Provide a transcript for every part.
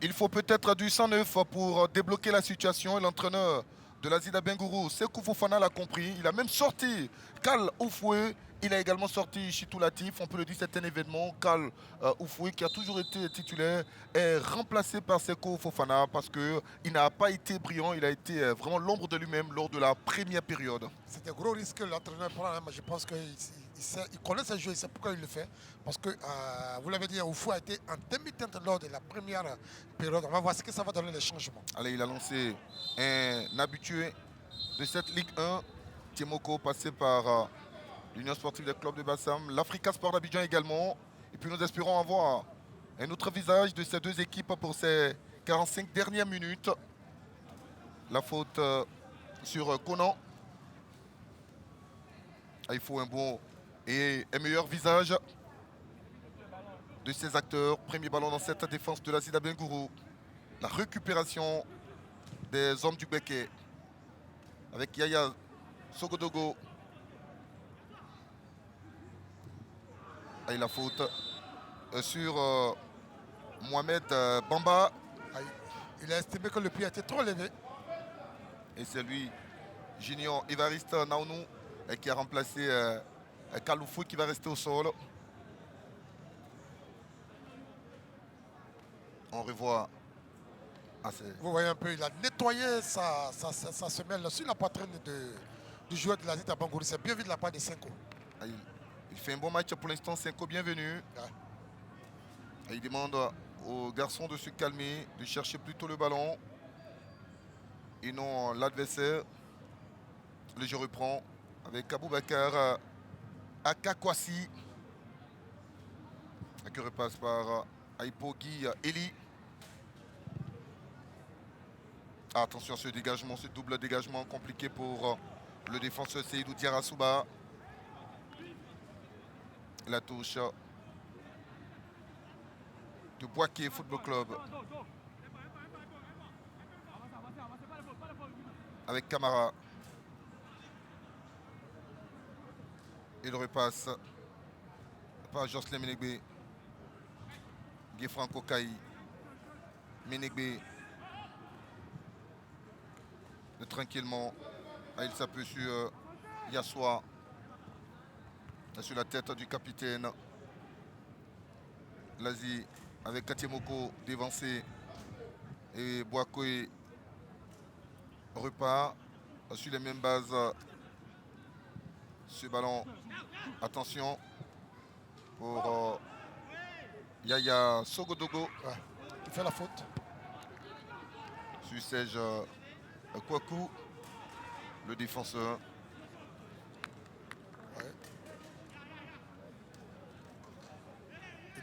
Il faut peut-être du 109 pour débloquer la situation et l'entraîneur de la Zida Bengourou, Sékou Fofana l'a compris. Il a même sorti Kal Oufoué. Il a également sorti Chitou Latif. On peut le dire, c'est un événement. Kal Oufoué, qui a toujours été titulaire, est remplacé par Sékou Fofana parce qu'il n'a pas été brillant. Il a été vraiment l'ombre de lui-même lors de la première période. C'est un gros risque que l'entraîneur prend. Hein, mais je pense qu'il connaît ce jeu, c'est pourquoi il le fait. Parce que, vous l'avez dit, Oufou a été en demi-teinte lors de la première période. On va voir ce que ça va donner les changements. Allez, il a lancé un habitué de cette Ligue 1, Timoko, passé par l'Union sportive des clubs de Bassam, l'Africa Sport d'Abidjan également. Et puis nous espérons avoir un autre visage de ces deux équipes pour ces 45 dernières minutes. La faute sur Conan. Il faut un bon et un meilleur visage de ces acteurs. Premier ballon dans cette défense de la Zida Bengourou. La récupération des hommes du Béquet avec Yaya Sogodogo. Et la faute sur Mohamed Bamba. Il a estimé que le pied était trop élevé. Et c'est lui, Junior Evariste Naounou, qui a remplacé Kaloufou qui va rester au sol. On revoit. Vous voyez un peu, il a nettoyé sa semelle sur la poitrine du joueur de la Zita Bangourou. C'est bien vu de la part de Senko. Il fait un bon match pour l'instant, Senko, bienvenue. Et il demande aux garçons de se calmer, de chercher plutôt le ballon et non l'adversaire. Le jeu reprend avec Aboubakar Akakwasi qui repasse par Aipogi Eli. Attention à ce dégagement, ce double dégagement compliqué pour le défenseur Seydou Diarasouba. La touche de Boaké Football Club avec Camara. Il repasse par Jocelyn Menegbe. Guy Franco Kaï. Menegbe. Tranquillement. Il s'appuie sur Yassoua. Sur la tête du capitaine. Lazi avec Katimoko dévancé. Et Boaké repart sur les mêmes bases. Ce ballon, attention pour Yaya Sogodogo. Il fait la faute. Sur Serge Kouakou, le défenseur.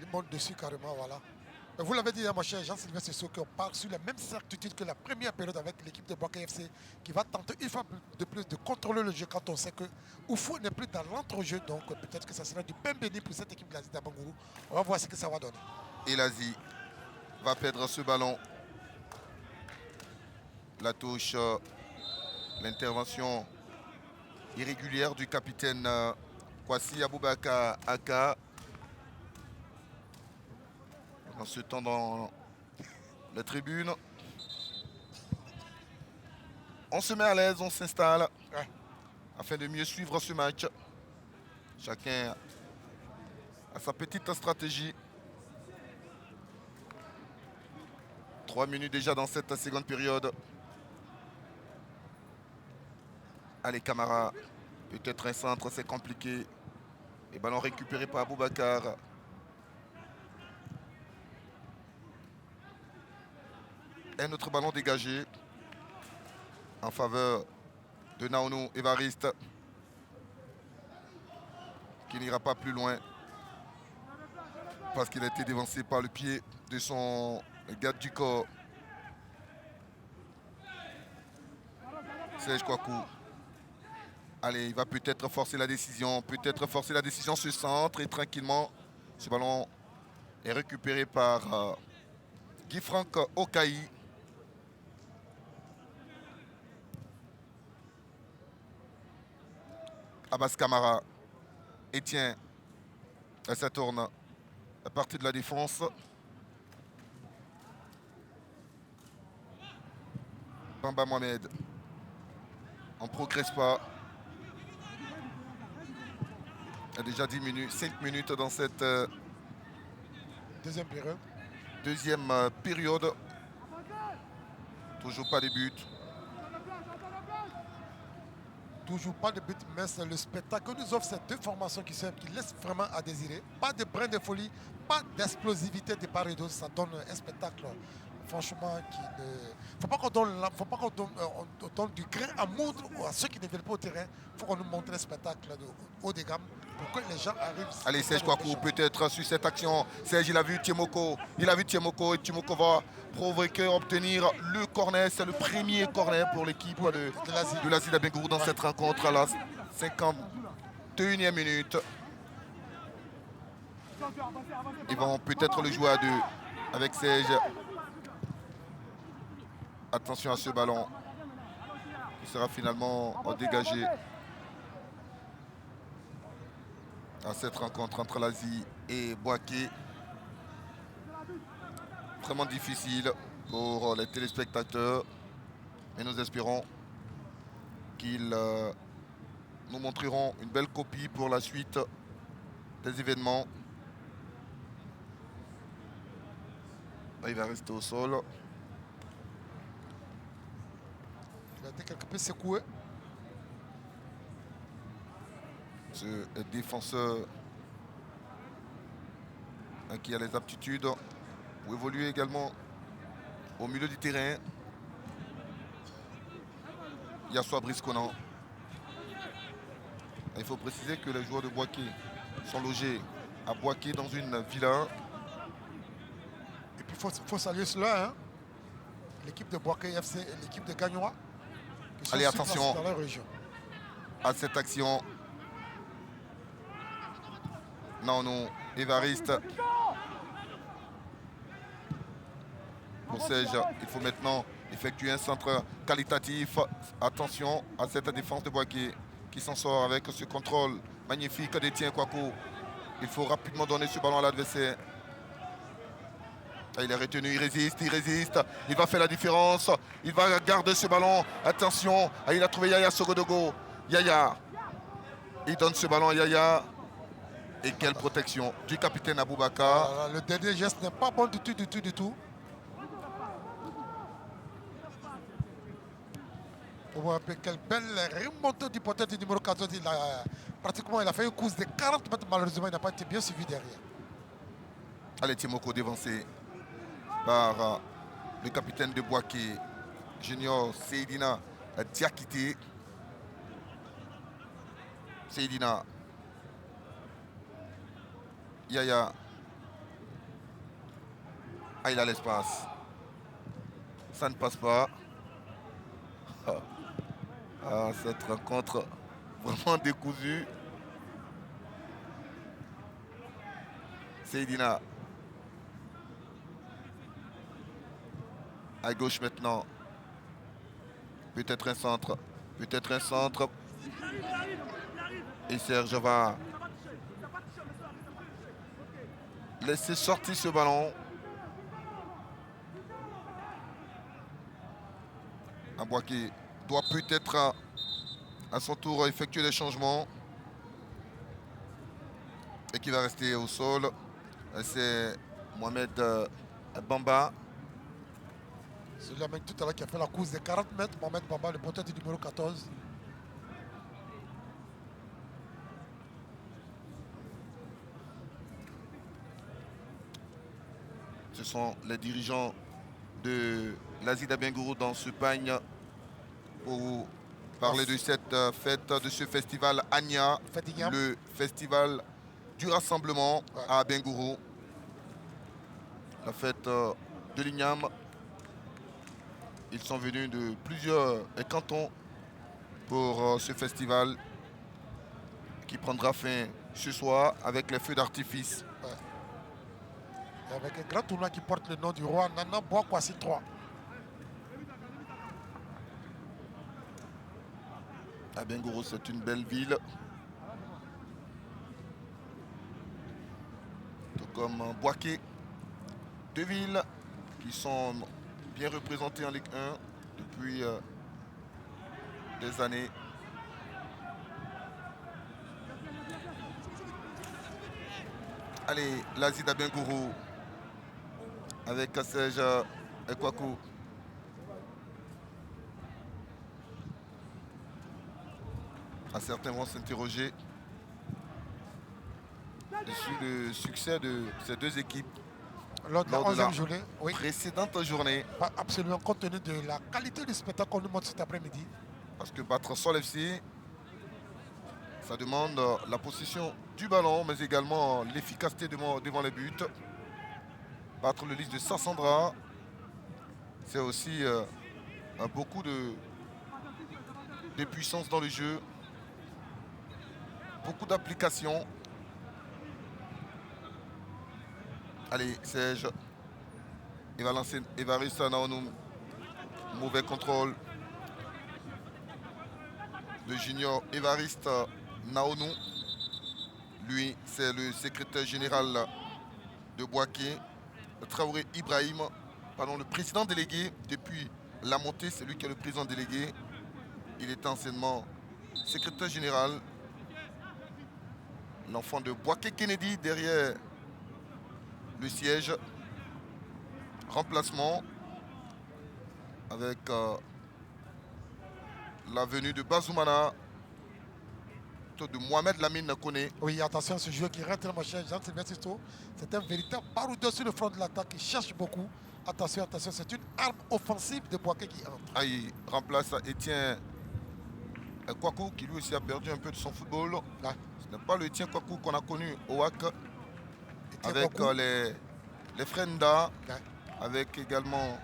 Il monte dessus carrément, voilà. Vous l'avez dit, hein, mon cher Jean-Sylvestre Sissoko, qu'on part sur la même certitude que la première période avec l'équipe de Boaké FC qui va tenter une fois de plus de contrôler le jeu quand on sait que Oufou n'est plus dans l'entre-jeu. Donc peut-être que ça sera du pain béni pour cette équipe de la Zida Bangourou. On va voir ce que ça va donner. Et Lazi va perdre ce ballon. La touche, l'intervention irrégulière du capitaine Kwasi Aboubakar Aka. En ce temps dans la tribune. On se met à l'aise, on s'installe afin de mieux suivre ce match. Chacun a sa petite stratégie. 3 minutes déjà dans cette seconde période. Allez, Camara. Peut-être un centre, c'est compliqué. Et ballon récupéré par Aboubakar. Un autre ballon dégagé en faveur de Naonou Évariste, qui n'ira pas plus loin parce qu'il a été dévancé par le pied de son garde du corps. Serge Kouakou. Allez, il va peut-être forcer la décision. Ce centre et tranquillement, ce ballon est récupéré par Guy-Franck Okaï. Abbas Kamara. Etienne. Ça tourne à partir de la défense. Bamba Mohamed. On ne progresse pas. Il y a déjà 10 minutes, 5 minutes dans cette Deuxième période. Deuxième période. Toujours pas de but. Toujours pas de but, mais c'est le spectacle que nous offre ces deux formations qui laissent vraiment à désirer. Pas de brin de folie, pas d'explosivité de part et d'autre. Ça donne un spectacle, franchement, qui ne... Faut pas qu'on donne du grain à moudre à ceux qui ne viennent pas au terrain. Il faut qu'on nous montre un spectacle de haut de gamme pour que les gens arrivent. Allez, Serge Kouakou peut-être sur cette action. Serge, il a vu Tiemoko. Et Tiemoko va provoquer, obtenir le corner. C'est le premier corner pour l'équipe de l'Azid Abengourou dans cette rencontre à la 51e minute. Ils vont peut-être le jouer à deux avec Serge. Attention à ce ballon qui sera finalement dégagé à cette rencontre entre l'Asie et Boaké. Vraiment difficile pour les téléspectateurs. Et nous espérons qu'ils nous montreront une belle copie pour la suite des événements. Il va rester au sol. Il a été quelque peu secoué. Ce défenseur qui a les aptitudes pour évoluer également au milieu du terrain. Yassou Brice-Conan. Il faut préciser que les joueurs de Boaké sont logés à Boaké dans une villa. Et puis il faut saluer cela, hein? L'équipe de Boaké FC et l'équipe de Gagnois. Allez, attention dans la région. À cette action. Non, Évariste. Pour Serge, il faut maintenant effectuer un centre qualitatif. Attention à cette défense de Boaké qui s'en sort avec ce contrôle magnifique d'Etienne Kouakou. Il faut rapidement donner ce ballon à l'adversaire. Il est retenu, il résiste, il va faire la différence, il va garder ce ballon, attention, il a trouvé Yaya Sogodogo, Yaya, il donne ce ballon à Yaya, et quelle protection du capitaine Aboubakar. Le dernier geste n'est pas bon du tout. Quelle belle remontée du porteur du numéro 14, il a fait une course de 40 mètres, malheureusement il n'a pas été bien suivi derrière. Allez, Tiemoko dévancé par le capitaine de Boaké, Junior Seydina Diakité. Seydina. Yaya. Il a l'espace. Ça ne passe pas. Cette rencontre vraiment décousue. Seydina. À gauche maintenant. Peut-être un centre. Et Serge va laisser sortir ce ballon. Boaké doit peut-être à son tour effectuer des changements. Et qui va rester au sol. C'est Mohamed Bamba. Celui-là tout à l'heure qui a fait la course de 40 mètres, Mohamed Bamba, le porteur du numéro 14. Ce sont les dirigeants de l'Azid Abengourou dans ce pagne pour parler de cette fête, de ce festival Anya, le festival du rassemblement à Bengourou. La fête de l'Ignam. Ils sont venus de plusieurs cantons pour ce festival qui prendra fin ce soir avec les feux d'artifice. Et avec un grand tournoi qui porte le nom du roi Nana Boakwasi 3. À Bengourou, c'est une belle ville. Tout comme Boaké. Deux villes qui sont bien représentées en Ligue 1 depuis des années. Allez, l'Azida Bengourou avec Kassej Ekwaku. Certains vont s'interroger sur le succès de ces deux équipes lors de la 11e journée, précédente journée. Absolument, compte tenu de la qualité du spectacle qu'on nous montre cet après-midi. Parce que battre Sol FC, ça demande la possession du ballon, mais également l'efficacité devant les buts. Battre le Lys de Sassandra, c'est aussi beaucoup de puissance dans le jeu. Beaucoup d'applications. Allez, Serge. Il va lancer Évariste Naonou. Mauvais contrôle de Junior Évariste Naonou. Lui, c'est le secrétaire général de Boaké. Traoré Ibrahim, pardon, le président délégué. Depuis la montée, c'est lui qui est le président délégué. Il est anciennement secrétaire général. L'enfant de Boaké Kennedy derrière le siège. Remplacement avec la venue de Bazoumana, de Mohamed Lamine Kone. Oui, attention, ce joueur qui rentre, mon cher Jean-Sylvain Sisto, c'est un véritable baroudeur sur le front de l'attaque. Il cherche beaucoup. Attention, attention, c'est une arme offensive de Boaké qui entre. Ah, il remplace Etienne Kwaku, qui lui aussi a perdu un peu de son football. Là. Ce n'est pas le Etienne Kwaku qu'on a connu au WAC, avec les Frenda, là. Avec également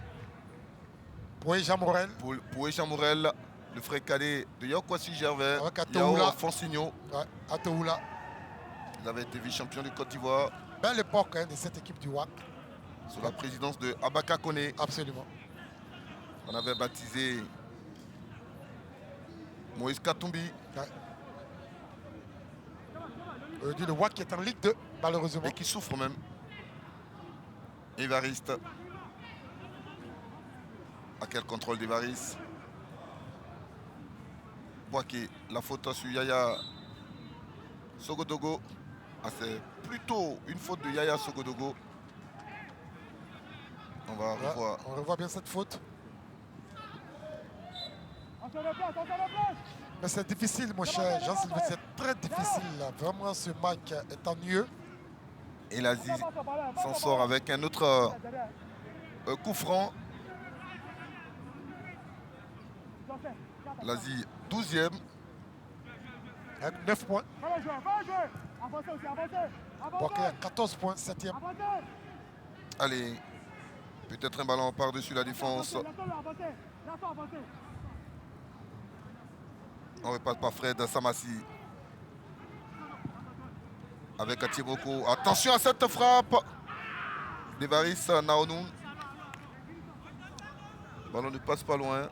Poué Jean Morel. Poué Jean Morel, le frère cadet de Yakwasi Gervais, Yao Fonsigno. Ouais, Atoula. Il avait été vice-champion de Côte d'Ivoire. Belle époque de cette équipe du WAC. Sous la présidence de Abaka Kone. Absolument. On avait baptisé Moïse Katumbi. Ouais. Le WAC qui est en Ligue 2, malheureusement. Et qui souffre même. Évariste. À quel contrôle d'Évariste. Boaké, la faute sur Yaya Sogodogo. Ah, c'est plutôt une faute de Yaya Sogodogo. On va revoir. On revoit bien cette faute. Mais c'est difficile, mon cher Jean-Sylvain. C'est très difficile. Vraiment, ce match est ennuyeux. Et l'Asie s'en sort avec un autre coup franc. L'Asie 12e. Avec 9 points. Boaké à 14 points, 7e. Allez, peut-être un ballon par-dessus la défense. On repasse par Fred Samassi. Avec Atiboko. Attention à cette frappe d'Évariste Naonou. Le ballon ne passe pas loin.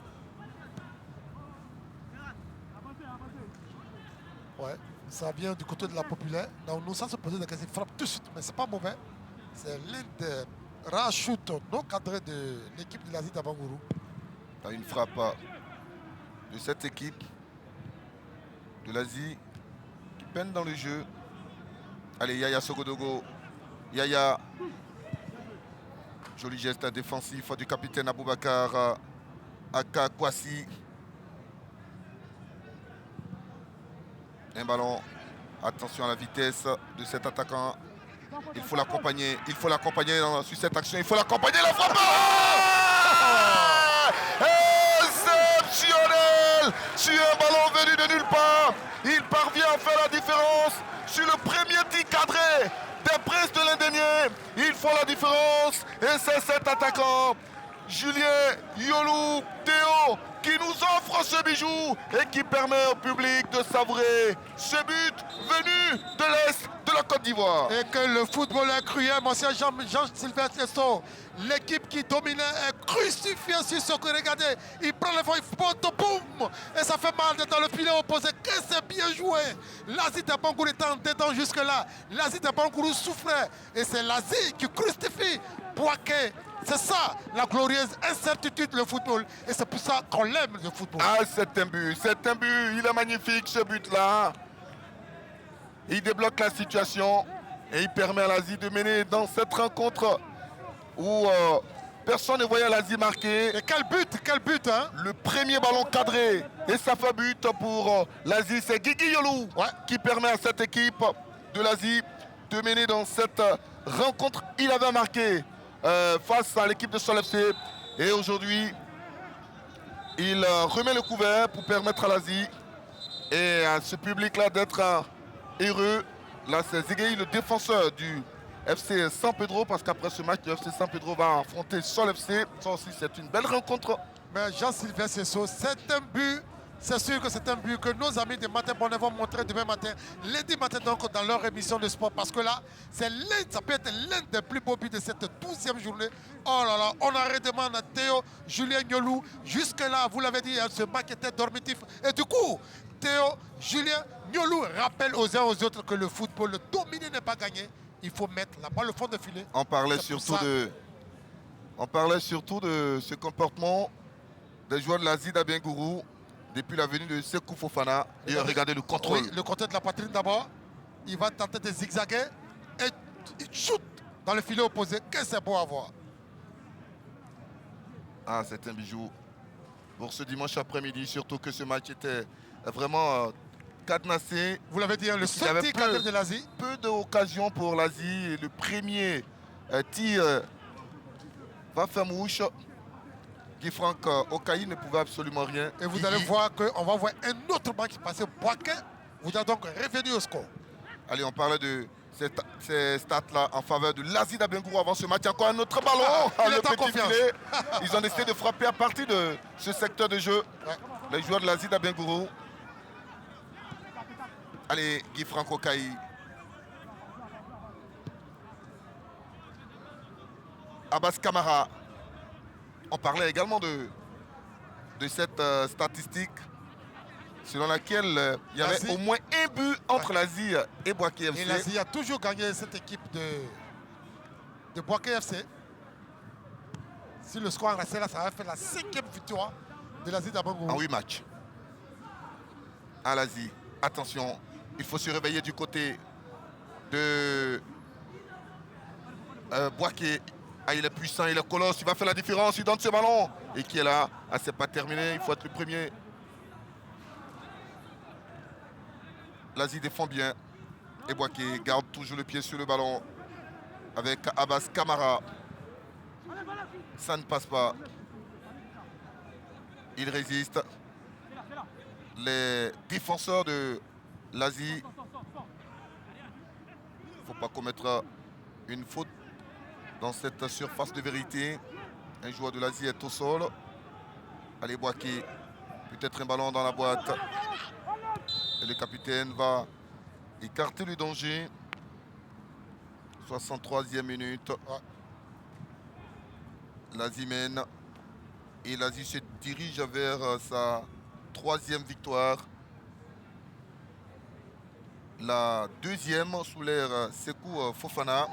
Ouais, ça vient du côté de la populaire. Naonou, sans se poser de questions, il frappe tout de suite, mais c'est pas mauvais. C'est l'un des rares shoots non cadrés de l'équipe de l'Asie d'Abangourou. Une frappe de cette équipe de l'Asie qui peine dans le jeu. Allez, Yaya Sogodogo. Yaya. Joli geste défensif du capitaine Aboubakar Akakwasi. Un ballon. Attention à la vitesse de cet attaquant. Il faut l'accompagner. Il faut l'accompagner sur cette action. Il faut l'accompagner. La frappe. Exceptionnel. sur un ballon venu de nulle part. Il parvient à faire la différence sur le premier tir cadré des Princes de l'Indénié. Ils font la différence et c'est cet attaquant, Julien Yolou Théo, qui nous offre ce bijou et qui permet au public de savourer ce but venu de l'Est de la Côte d'Ivoire. Et que le football est cruel, monsieur Jean-Sylvestre Esso. L'équipe qui dominait est crucifiée sur ce que regardez. Il prend le vent, il porte, boum. Et ça fait mal dans le filet opposé. Que c'est bien joué. L'Asie de Bangourou était en dedans jusque-là. L'Asie de Bangourou souffrait. Et c'est l'Asie qui crucifie Boaké. C'est ça, la glorieuse incertitude, le football. Et c'est pour ça qu'on l'aime, le football. Ah, c'est un but. Il est magnifique, ce but-là. Il débloque la situation et il permet à l'Asie de mener dans cette rencontre où personne ne voyait l'Asie marquer. Et quel but, hein? Le premier ballon cadré et ça fait but pour l'Asie. C'est Guigui Yolou qui permet à cette équipe de l'Asie de mener dans cette rencontre. Il avait marqué face à l'équipe de Sol FC et aujourd'hui il remet le couvert pour permettre à l'Asie et à ce public-là d'être heureux. Là, c'est Zigueï, le défenseur du FC San Pedro, parce qu'après ce match, le FC San Pedro va affronter Sol FC. Ça aussi, c'est une belle rencontre. Mais Jean-Sylvestre Esso, c'est un but. C'est sûr que c'est un but que nos amis de Matin Bonnet vont montrer demain matin, lundi matin, donc dans leur émission de sport. Parce que là, ça peut être l'un des plus beaux buts de cette 12e journée. Oh là là, on a redemandé à Théo, Julien Nyolou. Jusque-là, vous l'avez dit, ce match était dormitif. Et du coup, Théo, Julien Nyolou rappelle aux uns aux autres que le football, le dominer n'est pas gagné. Il faut mettre la balle au fond de filet. On parlait surtout de ce comportement des joueurs de l'Asie d'Abengourou depuis la venue de Sekou Fofana. Et regardez le contrôle. Oui, le contrôle de la poitrine d'abord. Il va tenter de zigzaguer et il shoot dans le filet opposé. Que c'est beau à voir. Ah, c'est un bijou pour ce dimanche après-midi. Surtout que ce match était vraiment cadenassé. Vous l'avez dit, hein, le seul tir cadré de l'Asie. Peu d'occasions pour l'Asie. Et le premier tir va faire mouche. Guy Franck Okaï ne pouvait absolument rien. Et vous allez voir qu'on va voir un autre match passer. Boaké vous a donc revenu au score. Allez, on parlait de ces stats-là en faveur de l'Asie d'Abengourou avant ce match. Encore un autre ballon. Il est en confiance. Ils ont décidé de frapper à partir de ce secteur de jeu. Ouais. Les joueurs de l'Asie d'Abengourou. Allez, Guy Franck Okaï. Abbas Kamara. On parlait également de cette statistique selon laquelle il y avait au moins un but entre l'Asie et Boaké FC. Et l'Asie a toujours gagné cette équipe de Boaké FC. Si le score restait là, ça va faire la 5e victoire de l'Asie d'Abengourou. En 8 matchs. À l'Asie. Attention, il faut se réveiller du côté de Boaké. Ah, il est puissant, il est colosse, il va faire la différence, il donne ce ballon. Et qui est là? Ah, c'est pas terminé, il faut être le premier. L'Asie défend bien. Et Boaké garde toujours le pied sur le ballon. Avec Abbas Kamara. Ça ne passe pas. Il résiste. Les défenseurs de l'Asie. Il ne faut pas commettre une faute dans cette surface de vérité. Un joueur de l'Asie est au sol. Allez, Boaké. Peut-être un ballon dans la boîte. Et le capitaine va écarter le danger. 63e minute. L'Asie mène. Et l'Asie se dirige vers sa 3e victoire. La 2e sous l'ère Sekou Fofana.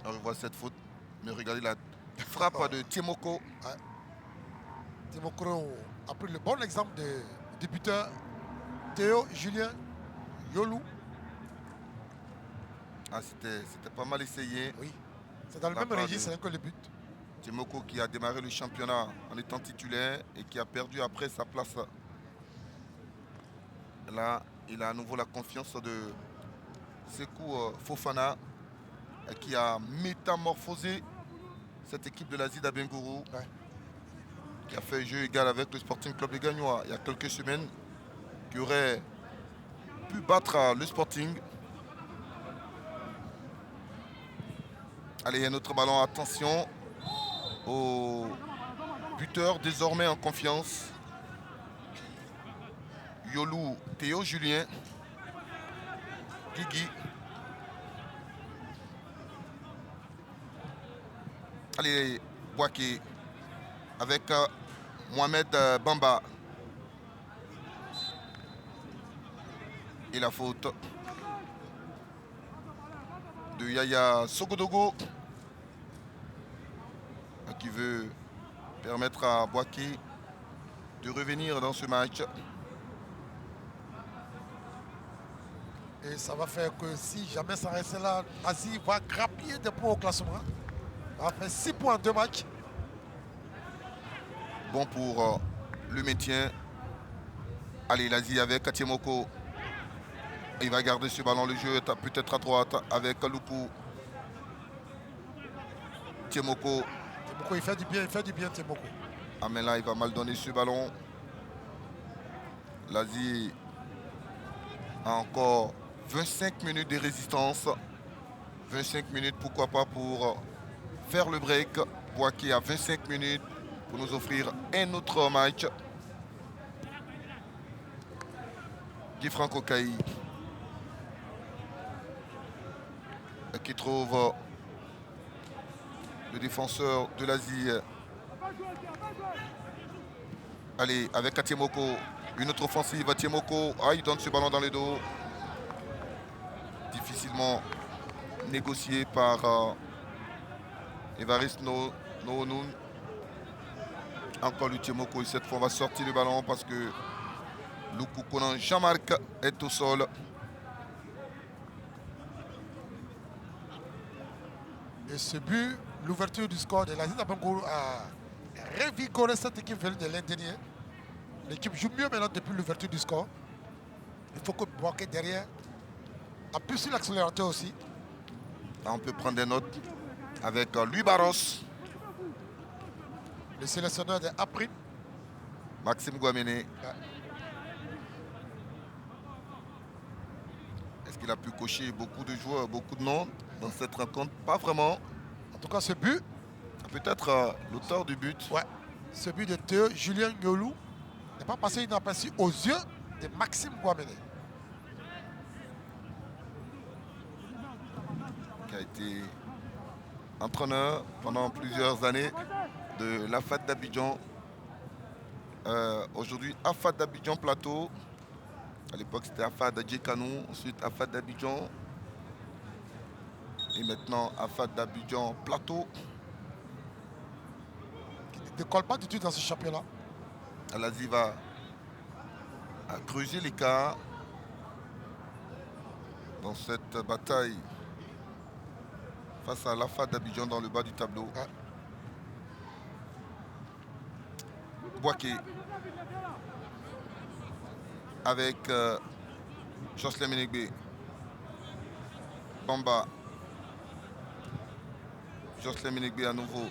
On revoit cette faute. Mais regardez la frappe de Timoko. Ouais. Timoko a pris le bon exemple de débuteur Théo Julien Yolou. Ah, c'était pas mal essayé. Oui, c'est dans le même registre que le but. Timoko qui a démarré le championnat en étant titulaire et qui a perdu après sa place. Là, il a à nouveau la confiance de Sekou Fofana qui a métamorphosé cette équipe de l'Asie d'Abengourou. Ouais. qui a fait jeu égal avec le Sporting Club de Gagnois il y a quelques semaines, qui aurait pu battre le Sporting. Allez, un autre ballon, attention au buteur désormais en confiance. Yolou, Théo Julien, Guigui. Allez, Boaké avec Mohamed Bamba. Et la faute de Yaya Sogodogo qui veut permettre à Boaké de revenir dans ce match. Et ça va faire que si jamais ça reste là, Asie va grappiller des points au classement. Il va faire 6 points en 2 matchs. Bon pour le maintien. Allez, l'Asie avec Tiemoko. Il va garder ce ballon, le jeu peut-être à droite avec Luku. Tiemoko. Tiemoko, il fait du bien, Tiemoko. Ah mais là, il va mal donner ce ballon. L'Asie a encore 25 minutes de résistance. 25 minutes, pourquoi pas, pour faire le break. Boaké a 25 minutes pour nous offrir un autre match. Guy Franco Caï qui trouve le défenseur de l'Asie. Allez, avec Tiemoko, une autre offensive à Tiemoko. Ah, il donne ce ballon dans le dos. Difficilement négocié par Évariste Noonoun. Encore le Tiemoko, et cette fois on va sortir le ballon parce que Luku Konan Jean-Marc est au sol. Et ce but, l'ouverture du score de l'Asie d'Abangourou a revigoré cette équipe venue de l'an dernier. L'équipe joue mieux maintenant depuis l'ouverture du score. Il faut que Boaké derrière appuie sur l'accélérateur aussi. Là, on peut prendre des notes avec Louis Barros. Le sélectionneur de April. Maxime Guaméné. Ouais. Est-ce qu'il a pu cocher beaucoup de joueurs, beaucoup de noms dans cette rencontre? Pas vraiment. En tout cas, ce but. Peut-être l'auteur du but. Ouais. Ce but de Théo Julien Yolou n'est pas passé inaperçu aux yeux de Maxime Guaméné. Qui a été entraîneur pendant plusieurs années de l'AFAD d'Abidjan. Aujourd'hui, AFAD d'Abidjan Plateau. À l'époque, c'était AFAD Djekanou, ensuite AFAD d'Abidjan. Et maintenant, AFAD d'Abidjan Plateau. Qui ne décolle pas du tout dans ce championnat. L'Asie va creuser l'écart dans cette bataille face à l'AFAD d'Abidjan dans le bas du tableau. Ouais. Boaké avec Jocelyn Menegbe. Bamba. Jocelyn Menegbe à nouveau.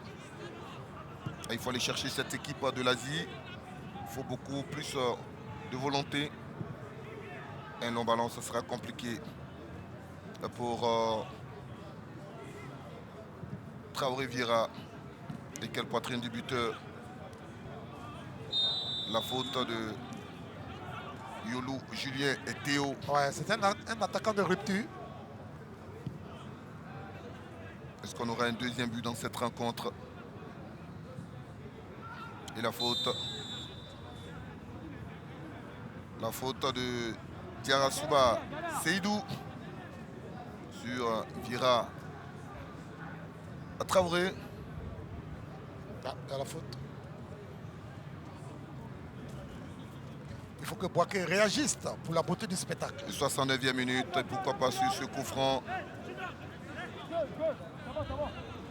Il faut aller chercher cette équipe de l'Asie. Il faut beaucoup plus de volonté. Un long ballon, ça sera compliqué pour Traoré Vieira. Et quelle poitrine du buteur. La faute de Yolou, Julien et Théo. Ouais, c'est un attaquant de rupture. Est-ce qu'on aura un deuxième but dans cette rencontre? Et la faute. La faute de Diarra Seydou sur Vira à Traoré. Ah, il y a la faute. Il faut que Boaké réagisse pour la beauté du spectacle. 69e minute, et pourquoi pas sur ce coup franc.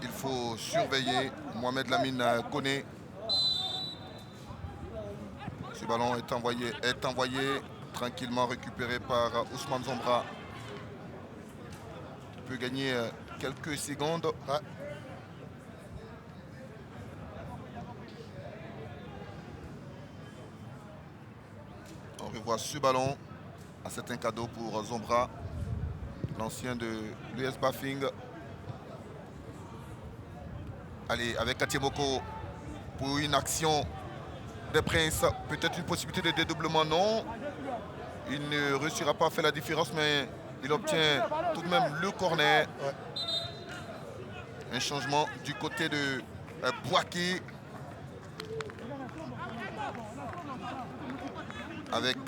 Il faut surveiller Mohamed Lamine Koné. Ce ballon est envoyé tranquillement, récupéré par Ousmane Zombra. Il peut gagner quelques secondes. Ouais. envoie ce ballon. Ah, c'est un cadeau pour Zombra, l'ancien de l'US Bafing. Allez, avec Katiemoko pour une action des Princes. Peut-être une possibilité de dédoublement, non. Il ne réussira pas à faire la différence, mais il obtient tout de même le corner. Ouais. Un changement du côté de Boaké. Avec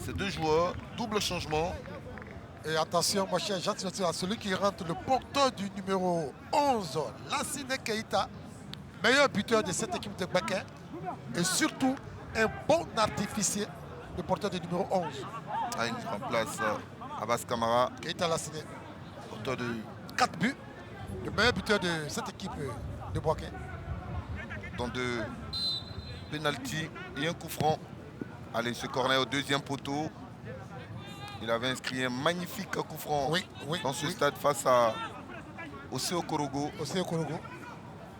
ces deux joueurs, double changement. Et attention, mon cher Jean, à celui qui rentre, le porteur du numéro 11, Lassine Keita, meilleur buteur de cette équipe de Baké. Et surtout, un bon artificier, le porteur du numéro 11. Ah, il remplace Abbas Kamara. Keita Lassine. Auteur de 4 buts, le meilleur buteur de cette équipe de Boaké. dans deux pénaltys et un coup franc. Allez, ce corner au deuxième poteau. Il avait inscrit un magnifique coup franc dans ce stade face à Oseo Korogo.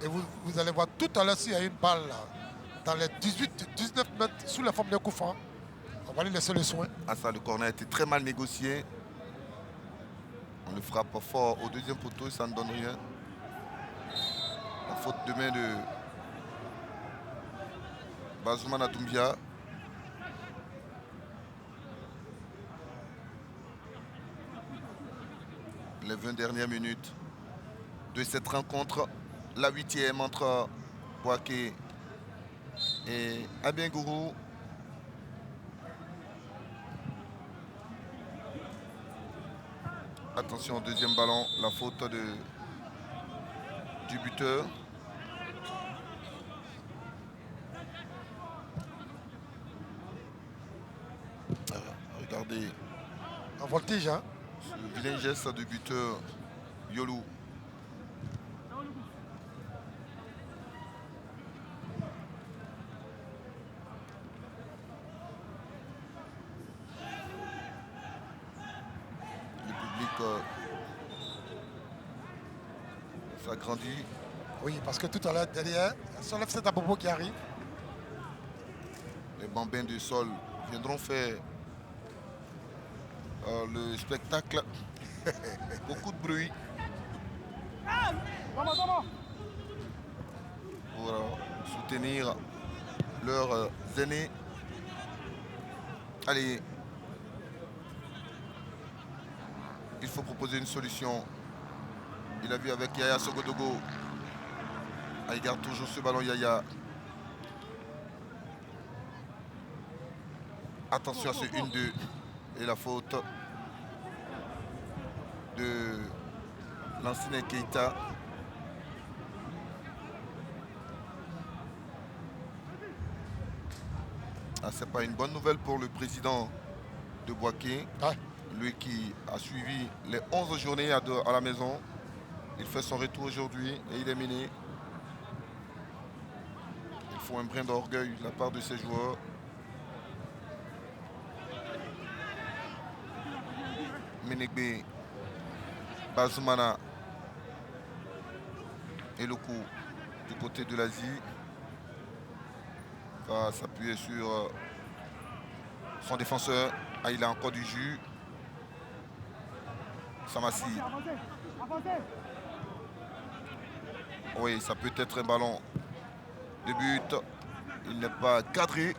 Et vous allez voir tout à l'heure s'il y a une balle là, dans les 18-19 mètres sous la forme d'un coup franc. On va lui laisser le soin. Ah ça, le corner a été très mal négocié. On le frappe fort au deuxième poteau et ça ne donne rien. La faute de main de Bazoumana Doumbia. Les 20 dernières minutes de cette rencontre. La 8e entre Boaké et Abengourou. Attention au deuxième ballon, la faute du buteur. Regardez. En voltige, hein? Ce vilain geste du buteur Yolou. Le public s'agrandit. Oui, parce que tout à l'heure, derrière, sur l'FC Abobo qui arrive. Les bambins du sol viendront faire le spectacle. Beaucoup de bruit. Pour soutenir leurs aînés. Allez. Il faut proposer une solution. Il a vu avec Yaya Sogodogo. Ah, il garde toujours ce ballon, Yaya. Attention à ce 1-2. Et la faute de Lansine Keita. Ah, c'est pas une bonne nouvelle pour le président de Boaké. Ouais. Lui qui a suivi les 11 journées à la maison. Il fait son retour aujourd'hui et il est mené. Il faut un brin d'orgueil de la part de ses joueurs. Menegbe, Bazoumana et le coup du côté de l'Asie va s'appuyer sur son défenseur. Ah, il a encore du jus. Samassi. Oui, ça peut être un ballon de but. Il n'est pas cadré.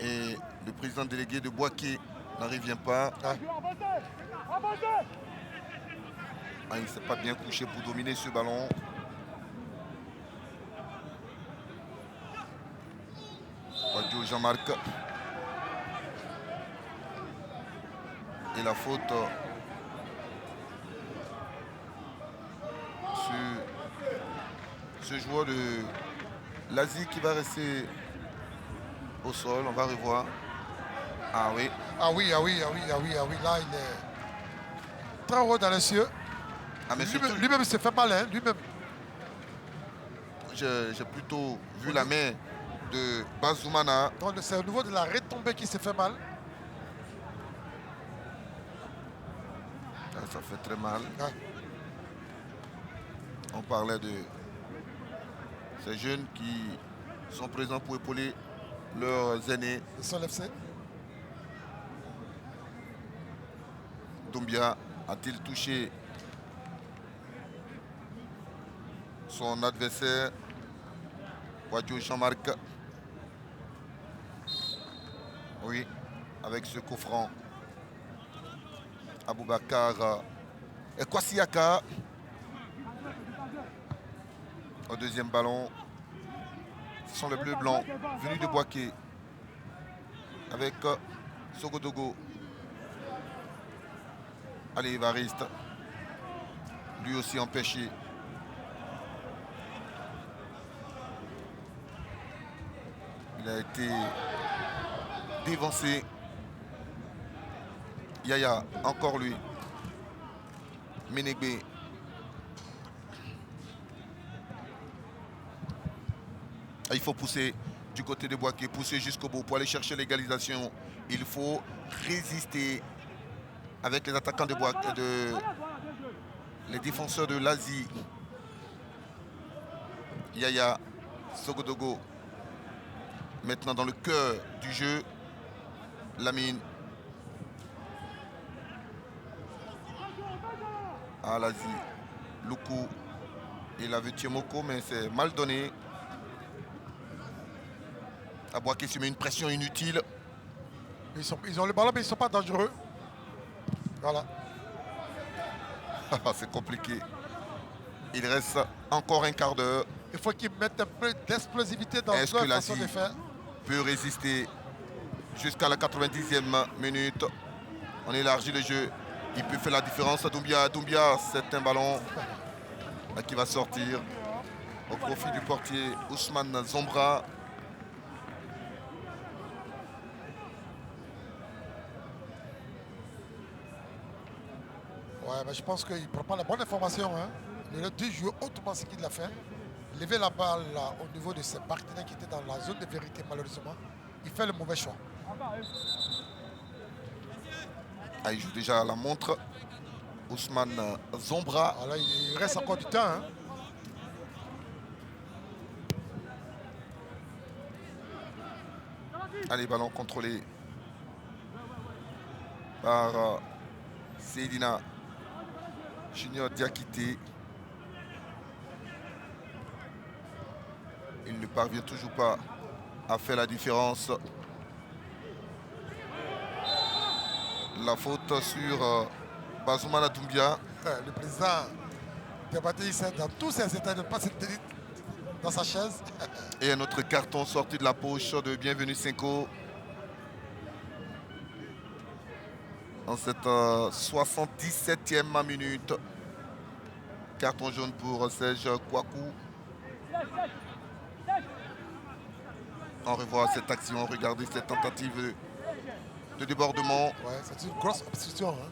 Et le président délégué de Boaké n'en revient pas. Ah, il ne s'est pas bien couché pour dominer ce ballon. Wadio Jean-Marc. Et la faute ce joueur de l'Asie qui va rester au sol. On va revoir. Ah oui. Ah oui. Là, il est très haut dans les cieux. Ah, mais lui-même, il s'est fait mal, hein, lui-même. J'ai plutôt vu la main de Bazoumana. C'est au niveau de la retombée qui s'est fait mal. Ah, ça fait très mal. Ouais. On parlait de Ces jeunes qui sont présents pour épauler leurs aînés. Le Sol FC. Doumbia a-t-il touché son adversaire? Wadjo Jean-Marc. Oui, avec ce coup franc. Aboubakar et Kwasiaka. Au deuxième ballon, ce sont les bleus blancs venus de Boaké avec Sogodogo. Allez, Évariste, lui aussi empêché. Il a été dévancé. Yaya, encore lui. Menegbe. Il faut pousser du côté de Boaké, pousser jusqu'au bout pour aller chercher l'égalisation. Il faut résister avec les attaquants de Boaké, les défenseurs de l'Asie. Yaya, Sogodogo. Maintenant dans le cœur du jeu, Lamine. À l'Asie, Loukou. Il a vu Tiemoko, mais c'est mal donné. Aboaké se met une pression inutile. Ils ont le ballon, mais ils ne sont pas dangereux. Voilà. C'est compliqué. Il reste encore un quart d'heure. Il faut qu'ils mettent un peu d'explosivité dans leur façon de faire. Peut résister jusqu'à la 90e minute. On élargit le jeu. Il peut faire la différence. Doumbia, c'est un ballon qui va sortir au profit du portier Ousmane Zombra. Ouais, mais je pense qu'il ne prend pas la bonne information. Hein. Il aurait dû jouer autrement ce qu'il a fait. Lever la balle là, au niveau de ses partenaires qui étaient dans la zone de vérité, malheureusement. Il fait le mauvais choix. Ah, il joue déjà à la montre. Ousmane Zombra. Alors, il reste encore du temps. Hein. Allez, ballon contrôlé par Seydina Junior Diakité. Il ne parvient toujours pas à faire la différence. La faute sur Bazoumana Doumbia. Le président Diabaté, dans tous ses états de ne pas se tenir dans sa chaise. Et un autre carton sorti de la poche de Bienvenu Senko. En cette 77e minute. Carton jaune pour Serge Kouakou. On revoit cette action, regardez cette tentative de débordement. Ouais, c'est une grosse obstruction. Hein.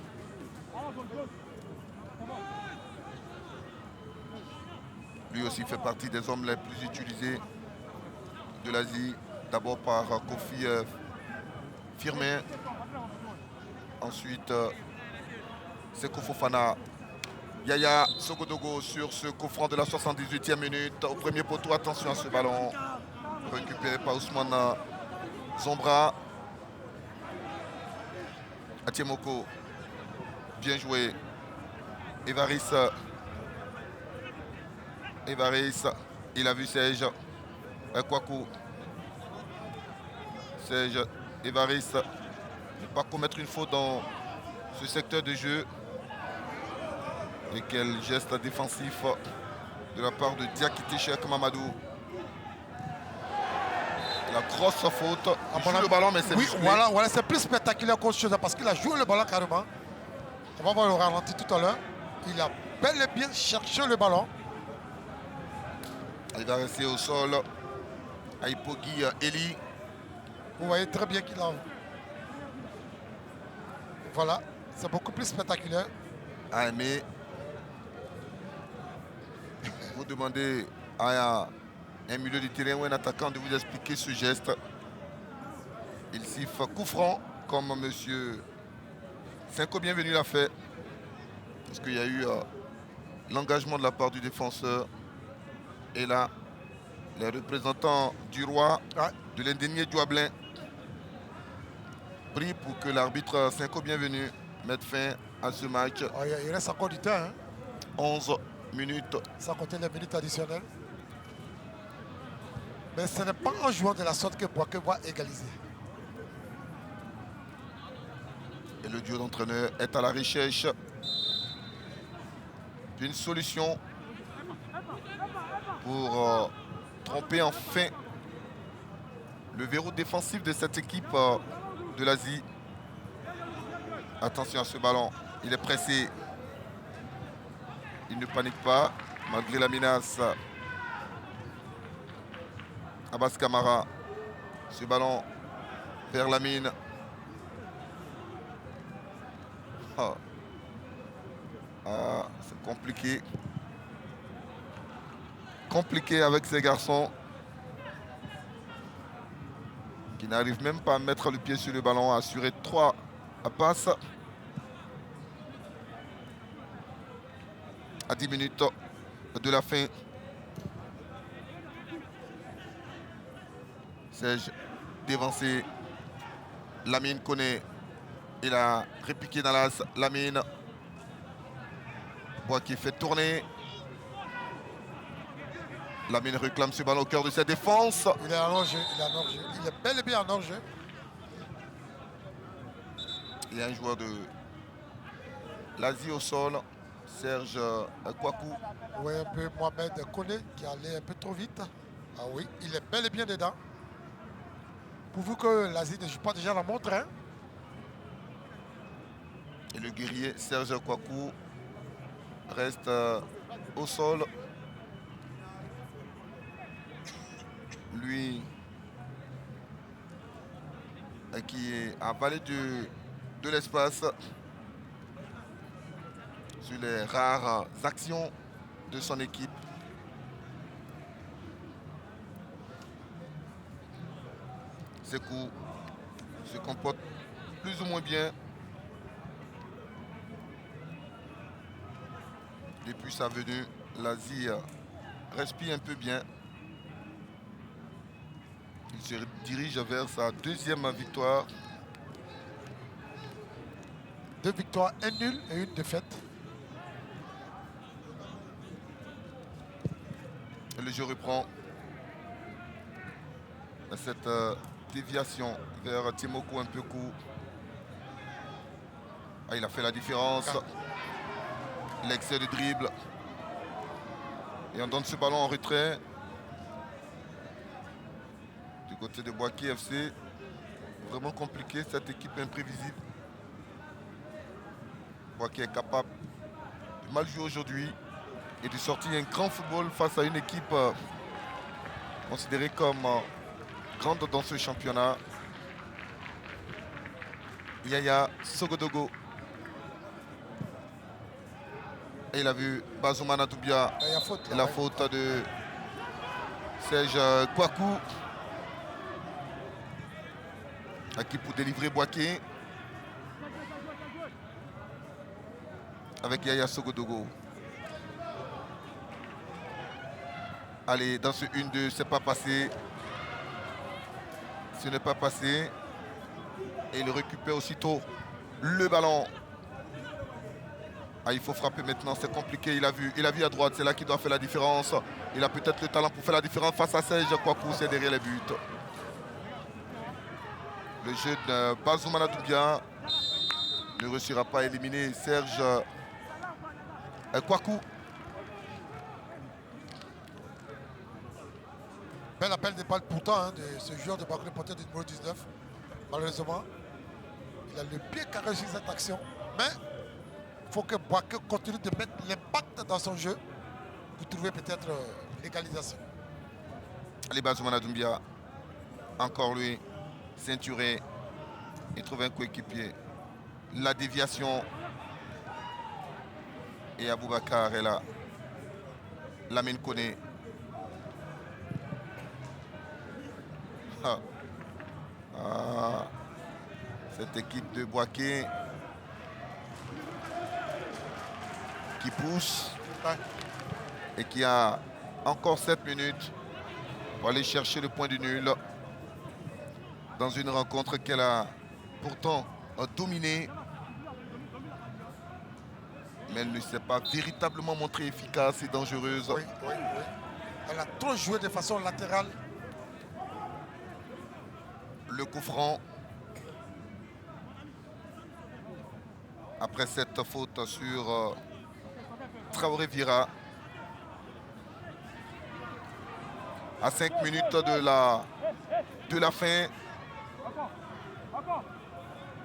Lui aussi fait partie des hommes les plus utilisés de l'Asie. D'abord par Kofi Firmin. Ensuite, Sékou Fofana. Yaya Sogodogo sur ce coup franc de la 78e minute. Au premier poteau, attention à ce ballon. Récupéré par Ousmane Zombra. Atiemoko. Bien joué. Évariste. Il a vu Serge Kouakou. Serge Évariste. Ne pas commettre une faute dans ce secteur de jeu. Et quel geste défensif de la part de Diakité Cheikh Mamadou. La grosse faute. Il joue le ballon, mais c'est musclé. Voilà, c'est plus spectaculaire qu'autre chose parce qu'il a joué le ballon carrément. On va voir le ralenti tout à l'heure. Il a bel et bien cherché le ballon. Il va rester au sol. Aïpogui Eli. Vous voyez très bien qu'il a... Voilà, c'est beaucoup plus spectaculaire. Ah, mais vous demandez à un milieu de terrain ou un attaquant de vous expliquer ce geste. Il siffle coup franc, comme monsieur Senko Bienvenu l'a fait. Parce qu'il y a eu l'engagement de la part du défenseur. Et là, Les représentants du roi, Ouais. de l'indigné Douablin, prient pour que l'arbitre Cinco Bienvenu mette fin à ce match. Oh, il reste encore du temps, hein, 11 minutes. sans compter les minutes additionnelles. Mais ce n'est pas en jouant de la sorte que Boaké va égaliser. Et le duo d'entraîneurs est à la recherche d'une solution pour tromper enfin le verrou défensif de cette équipe de l'Asie. Attention à ce ballon, il est pressé. Il ne panique pas malgré la menace. Abbas Kamara, ce ballon vers Lamine. C'est compliqué. Compliqué avec ces garçons qui n'arrivent même pas à mettre le pied sur le ballon, à assurer 3 passes. À 10 minutes de la fin. Serge dévancé. Lamine connaît. Il a répliqué dans l'as. Lamine. Boaké fait tourner. Lamine réclame ce ballon au cœur de sa défense. Il est en hors-jeu, il est bel et bien en hors-jeu. Il y a un joueur de l'Asie au sol, Serge Kouakou. Oui, un peu Mohamed Koné qui allait un peu trop vite. Ah oui, il est bel et bien dedans. Pourvu que l'Asie ne joue pas déjà la montre, hein. Et le guerrier Serge Kouakou reste au sol. Lui qui est avalé de l'espace sur les rares actions de son équipe. Sekou se comporte plus ou moins bien depuis sa venue. L'Asie respire un peu bien. Il se dirige vers sa deuxième victoire. 2 victoires, 1 nul et 1 défaite. Et le jeu reprend. Cette déviation vers Timoko un peu court. Il a fait la différence. L'excès de dribble. Et on donne ce ballon en retrait. Du côté de Boaké FC. Vraiment compliqué, cette équipe imprévisible. Boaké est capable de mal jouer aujourd'hui et de sortir un grand football face à une équipe considérée comme grande dans ce championnat. Yaya Sogodogo. Et il a vu Bazoumana Doubia. Il y a faute, et la faute de Serge Kouakou. Qui pour délivrer Boaké. Avec Yaya Sogodogo. Allez, dans ce 1-2, c'est pas passé. Ce n'est pas passé. Et il récupère aussitôt le ballon. Il faut frapper maintenant, c'est compliqué. Il a vu à droite, c'est là qu'il doit faire la différence. Il a peut-être le talent pour faire la différence face à Serge Kouakou, c'est derrière les buts. Le jeune Bazoumana Doubia ne réussira pas à éliminer Serge Kouakou. Bel appel de balle pourtant hein, de ce joueur de Boaké, porteur du numéro 19. Malheureusement, il a le pied carré sur cette action. Mais il faut que Boaké continue de mettre l'impact dans son jeu pour trouver peut-être l'égalisation. Allez, Bazoumana Doumbia, encore lui, ceinturé, il trouve un coéquipier. La déviation. Et Aboubacar est là. Lamine Koné. Cette équipe de Boaké qui pousse et qui a encore 7 minutes pour aller chercher le point du nul dans une rencontre qu'elle a pourtant dominée. Mais elle ne s'est pas véritablement montrée efficace et dangereuse. Oui, oui, oui. Elle a trop joué de façon latérale. Le coup franc. Après cette faute sur Traoré Vira. À 5 minutes de la fin.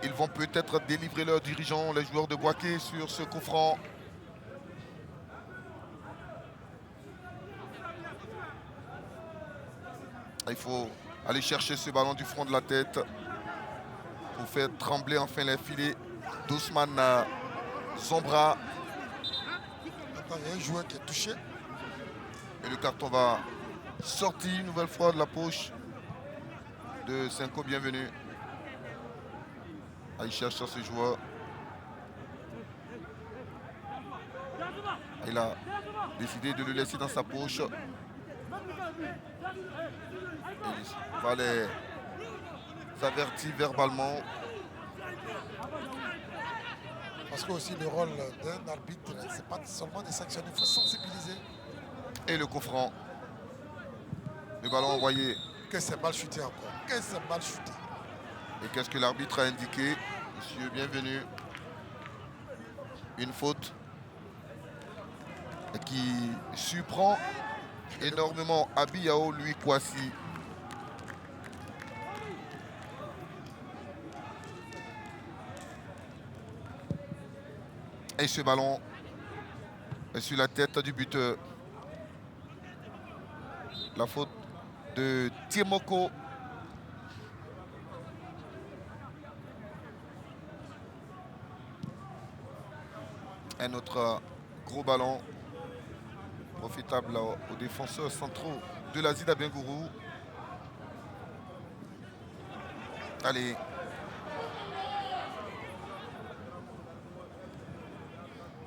Ils vont peut-être délivrer leurs dirigeants, les joueurs de Boaké, sur ce coup franc. Il faut aller chercher ce ballon du front de la tête pour faire trembler enfin les filets d'Ousmane Zombra. Attends, il y a un joueur qui est touché. Et le carton va sortir une nouvelle fois de la poche de Senko Bienvenu. Il cherche ce joueur. Il a décidé de le laisser dans sa poche. Il va les avertir verbalement. Parce que aussi le rôle d'un arbitre, c'est pas seulement de sanctionner, il faut sensibiliser. Et le coup franc. Le ballon envoyé. Que c'est mal chuté encore. Que c'est mal chuté. Et qu'est-ce que l'arbitre a indiqué? Monsieur Bienvenu. Une faute qui surprend énormément Abiyao Louis Kouassi. Et ce ballon est sur la tête du buteur. La faute de Timoko. Un autre gros ballon profitable aux défenseurs centraux de la Zida Bengourou. Allez.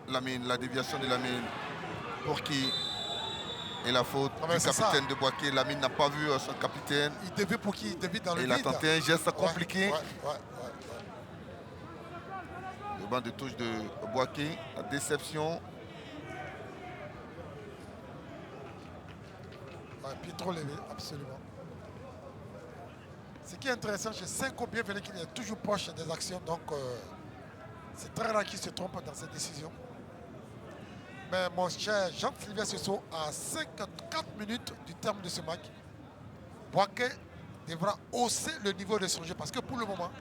Lamine, la déviation de Lamine. Pour qui? Et la faute du capitaine de Boaké. Lamine n'a pas vu son capitaine. Il devait pour qui? Il devait dans le vide. Il a tenté un geste compliqué. Ouais. Le banc de touche de Boaké. La déception. Pied trop levé, absolument. Ce qui est intéressant chez Senko Bienvenu, qu'il est toujours proche des actions. Donc, c'est très rare qu'il se trompe dans ses décisions. Mais mon cher Jean-Sylvain Sesso, à 54 minutes du terme de ce match, Boaké devra hausser le niveau de son jeu parce que pour le moment,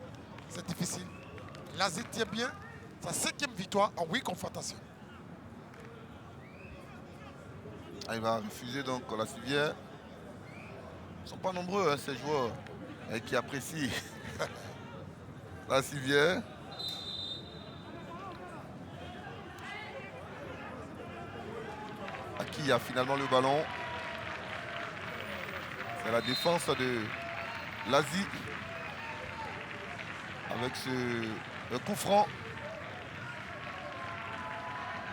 c'est difficile. L'Asie tient bien sa 5e victoire en 8 confrontations. Il va refuser donc la civière. Ils ne sont pas nombreux, hein, ces joueurs qui apprécient la civière. À qui a finalement le ballon? C'est la défense de l'Asie. Avec ce coup franc.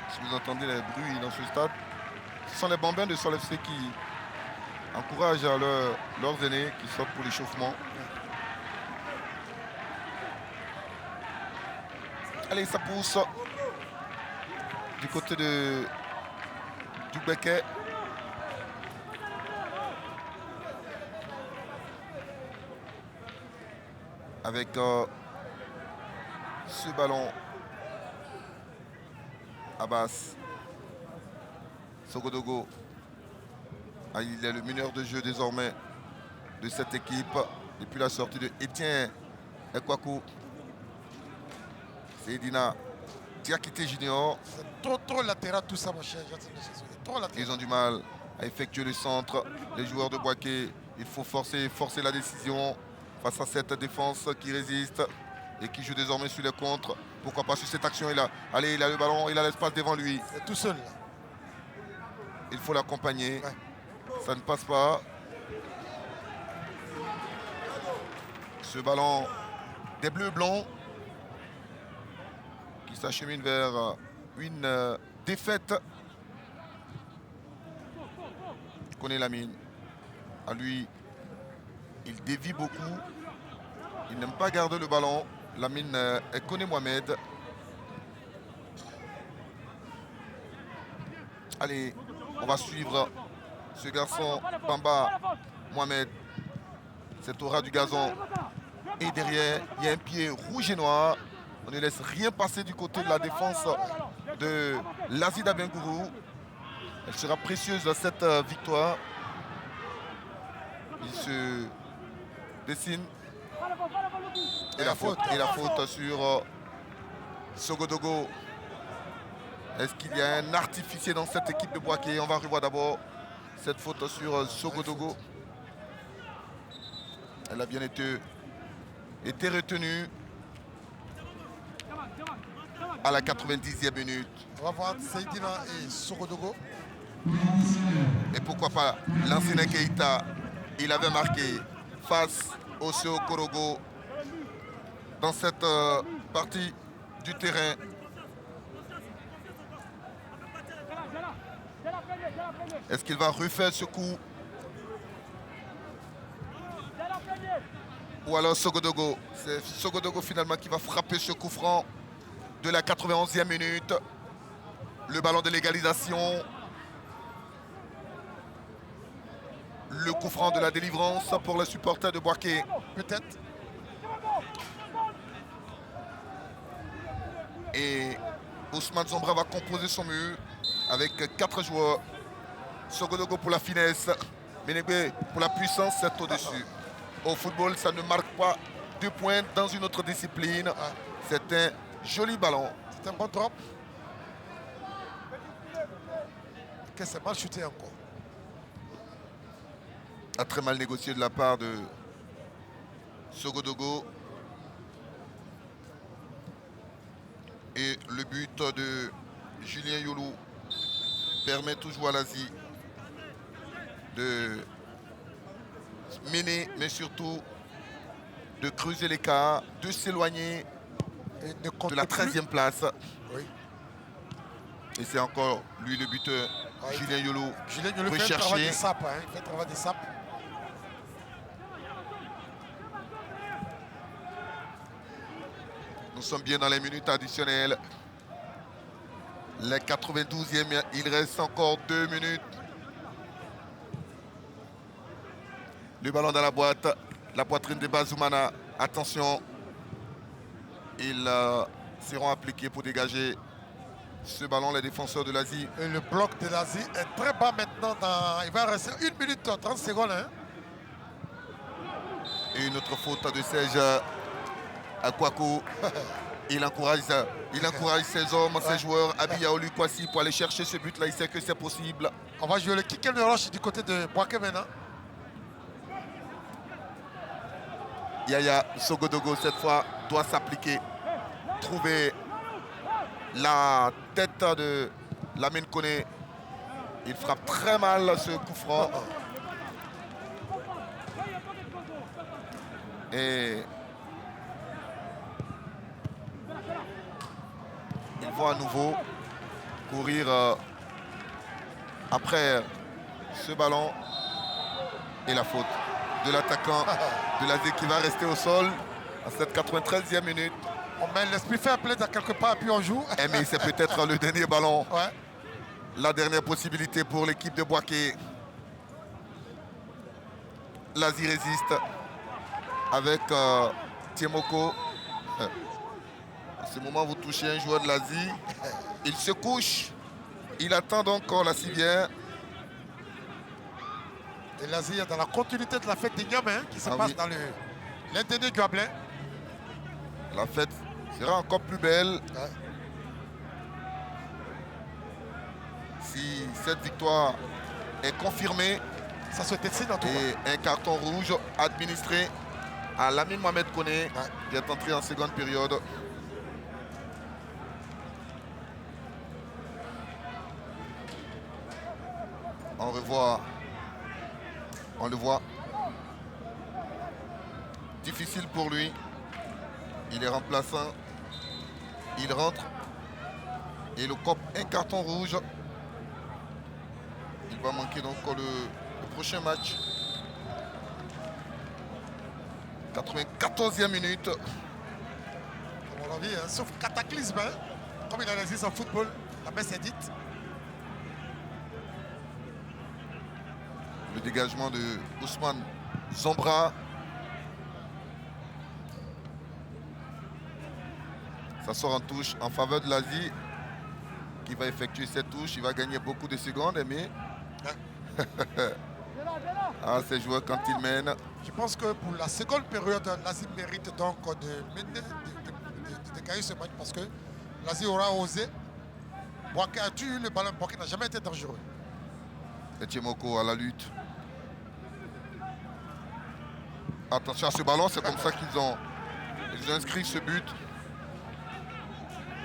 Si vous entendez les bruits dans ce stade, ce sont les bambins de Sol FC qui encouragent leurs aînés qui sortent pour l'échauffement. Allez, ça pousse du côté du Béquet. Avec ce ballon, Abbas Sogodogo. Il est le meneur de jeu désormais de cette équipe depuis la sortie de Etienne Ekwaku. C'est Edina Diakité Junior. C'est trop latéral tout ça, mon cher. Trop latéral. Ils ont du mal à effectuer le centre. Les joueurs de Boaké, il faut forcer la décision face à cette défense qui résiste et qui joue désormais sur les contres. Pourquoi pas sur cette action? Allez, il a le ballon, il a l'espace devant lui. Il est tout seul. Là. Il faut l'accompagner. Ouais. Ça ne passe pas. Ce ballon des Bleus-Blancs qui s'achemine vers une défaite. Connaît Lamine. À lui, il dévie beaucoup. Il n'aime pas garder le ballon. Lamine Ekone Mohamed. Allez, on va suivre ce garçon, Bamba Mohamed. C'est au ras du gazon. Et derrière, il y a un pied rouge et noir. On ne laisse rien passer du côté de la défense de Lazida Bengourou. Elle sera précieuse dans cette victoire. Il se dessine. Et la faute sur Sogodogo. Est-ce qu'il y a un artificier dans cette équipe de Boaké? On va revoir d'abord cette faute sur Sogodogo. Elle a bien été retenue à la 90e minute. On va voir Seydina et Sogodogo. Et pourquoi pas Lansina Keita. Il avait marqué face au Seo Korogo dans cette partie du terrain. Est-ce qu'il va refaire ce coup? Ou alors Sogodogo? C'est Sogodogo finalement qui va frapper ce coup franc de la 91e minute. Le ballon de l'égalisation. Le coup franc de la délivrance pour les supporters de Boaké. Peut-être. Et Ousmane Zombra va composer son mur avec 4 joueurs. Sogodogo pour la finesse. Menegbe pour la puissance, c'est au-dessus. Au football, ça ne marque pas 2 points dans une autre discipline. C'est un joli ballon. C'est un bon drop. Que c'est mal chuté encore. A très mal négocié de la part de Sogodogo. Et le but de Julien Yolou permet toujours à l'Asie de mener, mais surtout de creuser l'écart, de s'éloigner de la 13e place. Oui. Et c'est encore lui le buteur, Julien Yolou. Julien Yolou fait un travail des sapes. Il fait un travail des sapes. Nous sommes bien dans les minutes additionnelles. Les 92e, il reste encore 2 minutes. Le ballon dans la boîte. La poitrine de Bazoumana. Attention. Ils seront appliqués pour dégager ce ballon, les défenseurs de l'Asie. Et le bloc de l'Asie est très bas maintenant. Il va rester 1 minute 30 secondes. Et une autre faute de Serge Akwaku. Il encourage ses hommes, ses joueurs, Abiya Olukwasi, pour aller chercher ce but-là. Il sait que c'est possible. On va jouer le kick and rush du côté de Boaké maintenant. Yaya Sogodogo, cette fois, doit s'appliquer. Trouver la tête de Lamine Koné. Il frappe très mal ce coup franc. Et ils vont à nouveau courir après ce ballon. Et la faute de l'attaquant de l'AZ qui va rester au sol à cette 93e minute. On met l'esprit fair play dans quelque part puis on joue. Mais c'est peut-être le dernier ballon. Ouais. La dernière possibilité pour l'équipe de Boaké. L'Asie résiste avec Tiemoko. À ce moment, vous touchez un joueur de l'Asie. Il se couche. Il attend donc quand la civière. Et l'Asie est dans la continuité de la fête des Niamey qui se passe dans l'intérieur du Hablin. La fête sera encore plus belle. Ouais. Si cette victoire est confirmée. Ça se dessine en tout cas. Et un carton rouge administré à Lamine Mohamed Koné, qui est entré en seconde période. On revoit. On le voit. Difficile pour lui. Il est remplaçant. Il rentre. Et le COP, un carton rouge. Il va manquer donc le prochain match. 94e minute. À mon avis, hein, sauf cataclysme, hein, comme il en existe en football, la messe est dite. Le dégagement de Ousmane Zambra. Ça sort en touche en faveur de l'Asie qui va effectuer cette touche. Il va gagner beaucoup de secondes, mais ah, ces joueurs quand ils mènent. Je pense que pour la seconde période, l'Asie mérite donc de gagner ce match parce que l'Asie aura osé. Boaké a tué le ballon. Boaké n'a jamais été dangereux. Etiemoko à la lutte. Attention à ce ballon, c'est comme ça qu'ils ont inscrit ce but.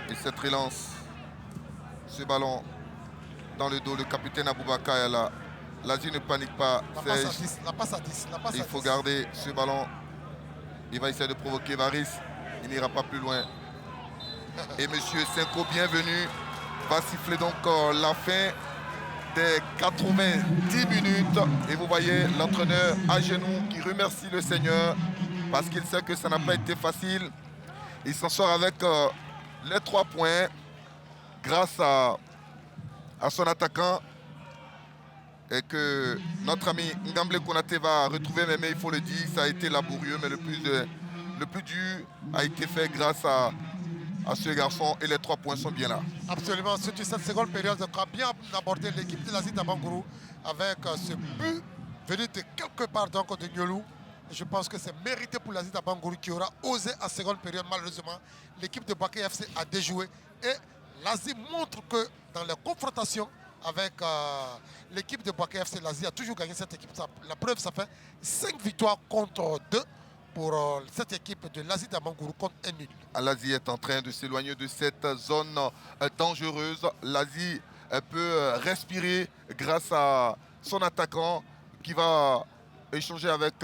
Et cette relance, ce ballon dans le dos, le capitaine Aboubakar est là. L'Asie ne panique pas. La passe à 10. Il faut garder ce ballon. Il va essayer de provoquer Varis. Il n'ira pas plus loin. Et monsieur Senko, bienvenue, va siffler donc la fin des 90 minutes. Et vous voyez l'entraîneur à genoux qui remercie le Seigneur parce qu'il sait que ça n'a pas été facile. Il s'en sort avec les 3 points grâce à son attaquant et que notre ami Ngamble Konaté va retrouver, mais il faut le dire, ça a été laborieux, mais le plus dur a été fait grâce à ce garçon et les 3 points sont bien là. Absolument, surtout cette seconde période a bien abordé l'équipe de l'Asie d'Abangourou avec ce but venu de quelque part donc de Nyolou. Je pense que c'est mérité pour l'Asie d'Abangourou qui aura osé en seconde période. Malheureusement, l'équipe de Boaké FC a déjoué et l'Asie montre que dans les confrontations avec l'équipe de Boaké FC, l'Asie a toujours gagné cette équipe. La preuve, ça fait 5 victoires contre 2 pour cette équipe de l'Asie d'Abangourou contre un nul. L'Asie est en train de s'éloigner de cette zone dangereuse. L'Asie peut respirer grâce à son attaquant qui va échanger avec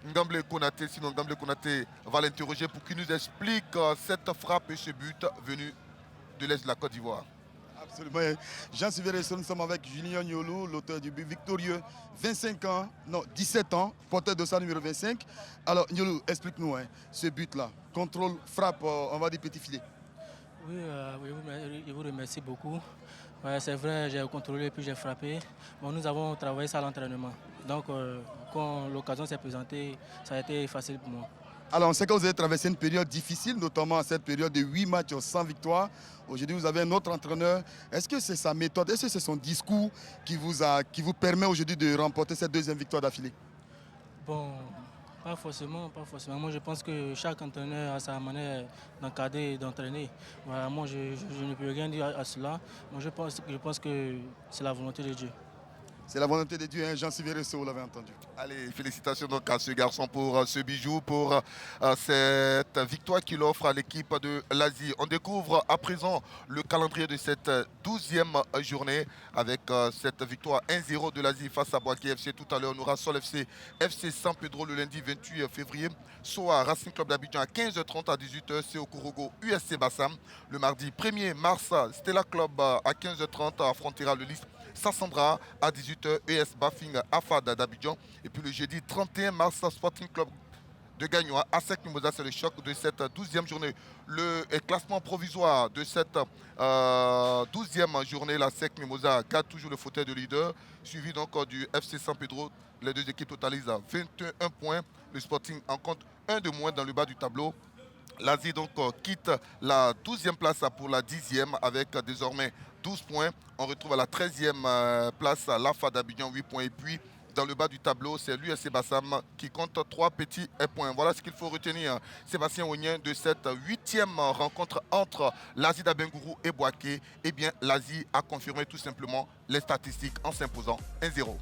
Ngamble Konaté. Sinon, Ngamble Konaté va l'interroger pour qu'il nous explique cette frappe et ce but venu de l'Est de la Côte d'Ivoire. Absolument. Jean-Sylvain Resson, nous sommes avec Julien Nyolou, l'auteur du but victorieux. 25 ans, non, 17 ans, porteur de ça numéro 25. Alors, Nyolou, explique-nous ce but-là. Contrôle, frappe, on va dire petit filet. Oui, je vous remercie beaucoup. Ouais, c'est vrai, j'ai contrôlé puis j'ai frappé. Bon, nous avons travaillé ça à l'entraînement. Donc, quand l'occasion s'est présentée, ça a été facile pour moi. Alors, on sait que vous avez traversé une période difficile, notamment cette période de 8 matchs sans victoire. Aujourd'hui, vous avez un autre entraîneur. Est-ce que c'est sa méthode, est-ce que c'est son discours qui vous permet aujourd'hui de remporter cette deuxième victoire d'affilée? Bon, pas forcément, pas forcément. Moi, je pense que chaque entraîneur a sa manière d'encadrer et d'entraîner. Voilà, moi, je ne peux rien dire à cela. Moi, je pense que c'est la volonté de Dieu. C'est la volonté de Dieu, hein? Jean-Sylvain Resson, vous l'avez entendu. Allez, félicitations donc à ce garçon pour ce bijou, pour cette victoire qu'il offre à l'équipe de l'Asie. On découvre à présent le calendrier de cette 12e journée avec cette victoire 1-0 de l'Asie face à Boaké FC. Tout à l'heure, on aura Sol FC, FC San Pedro le lundi 28 février. SOA Racing Club d'Abidjan à 15h30 à 18h. C'est au Kourougo USC Bassam. Le mardi 1er mars, Stella Club à 15h30 affrontera le Lys Sassandra à 18h, ES Bafing Afad d'Abidjan. Et puis le jeudi 31 mars, Sporting Club de Gagnoa à Sec Mimosa, c'est le choc de cette 12e journée. Le classement provisoire de cette 12e journée, la Sec Mimosa garde toujours le fauteuil de leader, suivi donc du FC San Pedro. Les deux équipes totalisent 21 points. Le Sporting en compte un de moins dans le bas du tableau. L'Asie donc quitte la 12e place pour la 10e avec désormais 12 points. On retrouve à la 13e place l'AFA d'Abidjan, 8 points. Et puis dans le bas du tableau, c'est l'USC Bassam qui compte 3 petits points. Voilà ce qu'il faut retenir, Sébastien Ognien, de cette 8e rencontre entre l'Asie d'Abengourou et Boaké. Eh bien, l'Asie a confirmé tout simplement les statistiques en s'imposant 1-0.